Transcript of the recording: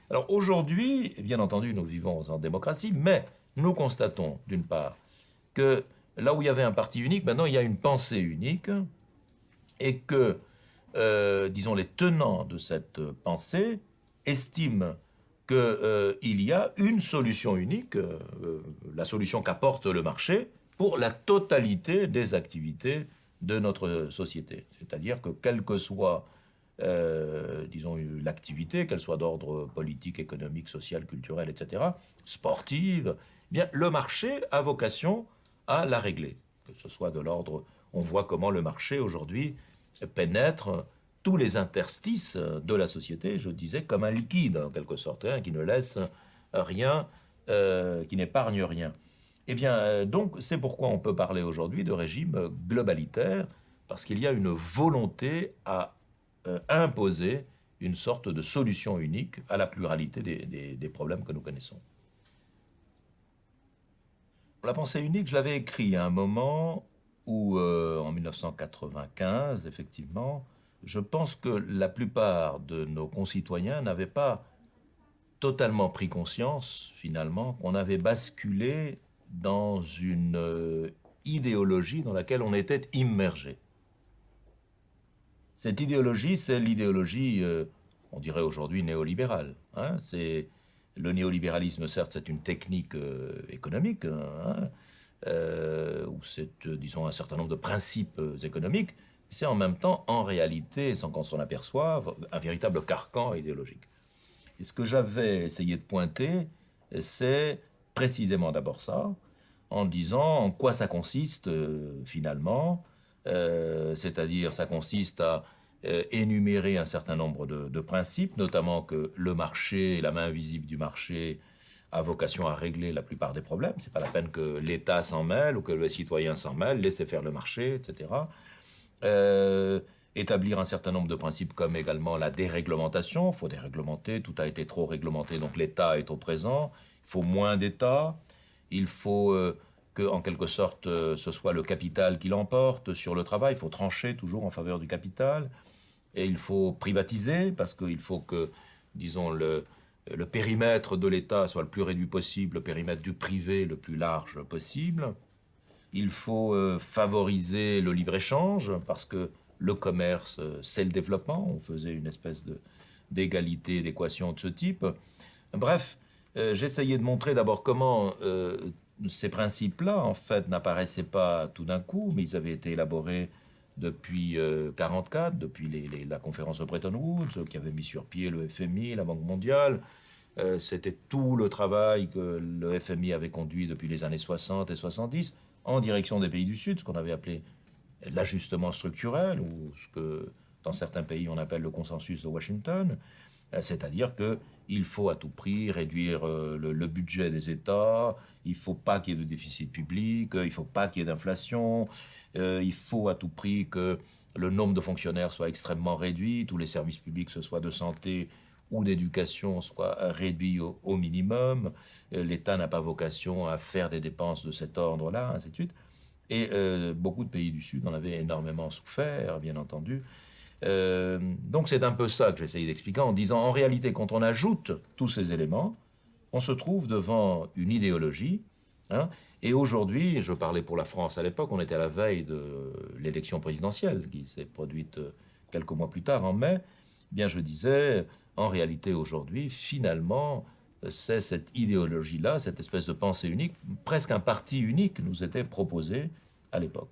Alors aujourd'hui, bien entendu, nous vivons en démocratie, mais nous constatons, d'une part, que là où il y avait un parti unique, maintenant il y a une pensée unique, et que, disons, les tenants de cette pensée estiment qu'il y a une solution unique, la solution qu'apporte le marché, pour la totalité des activités de notre société. C'est-à-dire que quelle que soit, disons, l'activité, qu'elle soit d'ordre politique, économique, social, culturel, etc., sportive, eh bien, le marché a vocation à la régler. Que ce soit de l'ordre, on voit comment le marché aujourd'hui pénètre tous les interstices de la société, je disais, comme un liquide, en quelque sorte, hein, qui ne laisse rien, qui n'épargne rien. Eh bien, donc, c'est pourquoi on peut parler aujourd'hui de régime globalitaire, parce qu'il y a une volonté à imposer une sorte de solution unique à la pluralité des problèmes que nous connaissons. La pensée unique, je l'avais écrit à un moment où, en 1995, effectivement, je pense que la plupart de nos concitoyens n'avaient pas totalement pris conscience, finalement, qu'on avait basculé dans une idéologie dans laquelle on était immergé. Cette idéologie, c'est l'idéologie, on dirait aujourd'hui néolibérale. Hein. C'est le néolibéralisme, certes, c'est une technique économique, hein, ou c'est, disons, un certain nombre de principes économiques. C'est en même temps, en réalité, sans qu'on s'en aperçoive, un véritable carcan idéologique. Et ce que j'avais essayé de pointer, c'est précisément d'abord ça, en disant en quoi ça consiste finalement, c'est-à-dire ça consiste à énumérer un certain nombre de principes, notamment que le marché, la main invisible du marché, a vocation à régler la plupart des problèmes. C'est pas la peine que l'État s'en mêle ou que le citoyen s'en mêle, laissez faire le marché, etc. Euh, Établir un certain nombre de principes comme également la déréglementation. Il faut déréglementer, tout a été trop réglementé, donc l'État est au présent. Il faut moins d'État. Il faut que, en quelque sorte, ce soit le capital qui l'emporte sur le travail. Il faut trancher toujours en faveur du capital. Et il faut privatiser, parce qu'il faut que, disons, le périmètre de l'État soit le plus réduit possible, le périmètre du privé le plus large possible. Il faut favoriser le libre-échange, parce que le commerce, c'est le développement. On faisait une espèce d'égalité, d'équation de ce type. Bref, j'essayais de montrer d'abord comment ces principes-là, en fait, n'apparaissaient pas tout d'un coup, mais ils avaient été élaborés depuis 1944, depuis la conférence de Bretton Woods, qui avait mis sur pied le FMI, la Banque mondiale. C'était tout le travail que le FMI avait conduit depuis les années 60 et 70 en direction des pays du Sud, ce qu'on avait appelé l'ajustement structurel, ou ce que dans certains pays on appelle le consensus de Washington, c'est-à-dire qu'il faut à tout prix réduire le budget des États, il ne faut pas qu'il y ait de déficit public, il ne faut pas qu'il y ait d'inflation, il faut à tout prix que le nombre de fonctionnaires soit extrêmement réduit, tous les services publics, que ce soit de santé ou d'éducation, soient réduits au minimum, l'État n'a pas vocation à faire des dépenses de cet ordre-là, ainsi de suite. Et beaucoup de pays du Sud en avaient énormément souffert, bien entendu. Donc c'est un peu ça que j'essaye d'expliquer en disant, en réalité, quand on ajoute tous ces éléments, on se trouve devant une idéologie. Hein, et aujourd'hui, je parlais pour la France à l'époque, on était à la veille de l'élection présidentielle qui s'est produite quelques mois plus tard, en mai. Eh bien, je disais, en réalité, aujourd'hui, finalement, c'est cette idéologie-là, cette espèce de pensée unique, presque un parti unique nous était proposé à l'époque.